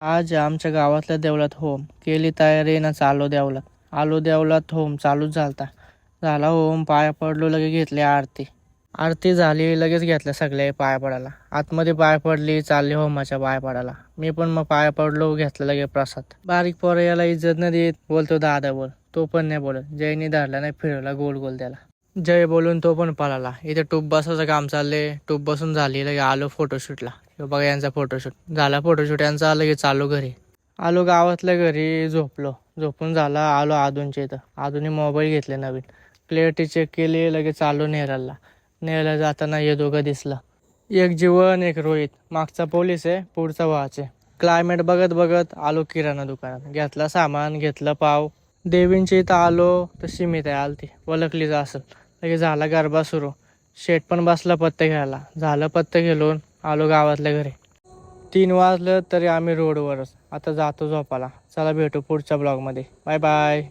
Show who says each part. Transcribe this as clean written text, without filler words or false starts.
Speaker 1: आज आमच्या गावातल्या देवळात होम केली तयारी ना चालू देवळात. आलो देवळात होम चालूच झाला होम पाया पडलो लगे घेतली आरती. आरती झाली लगेच घेतल्या सगळे पाया पडायला. आतमध्ये पाया पडली चालली होमाच्या पाया पडायला. मी पण मग पाया पडलो घेतलं लगे प्रसाद. बारीक पोरं याला इज्जत नाही देत बोलतो दादा बोल. तो पण नाही बोलत. जयनी धरला नाही फिरवला गोल गोल त्याला. जय बोलून तो पण पळाला. इथे टूब बसायचं काम चाललंय. टूब बसून झाली लगे आलो फोटोशूटला. बघा यांचा फोटोशूट झाला. फोटोशूट यांचा लगे चालू घरी. आलो गावातल्या घरी झोपून झाला. आलो आदूंच्या इथं. आदूने मोबाईल घेतले नवीन. क्लिअरिटी चेक केली लगे चालू नेहरला जाताना हे दोघं दिसलं. एक जीवन एक रोहित. मागचा पोलीस आहे पुढचा वाच आहे. क्लायमेट बघत बघत आलो किराणा दुकानात. घेतला सामान घेतलं पाव. देवींच्या इथं आलो तर सीमित आहे आलती वलकलीच असेल. लगे झाला गरबा सुरू. शेट पण बसला पत्ते घ्यायला. झालं पत्ते घेऊन आलो गावातल्या घरी. 3 वाजलं तरी आम्ही रोडवरच. आता जातो झोपाला. चला भेटू पुढच्या ब्लॉगमध्ये. Bye bye.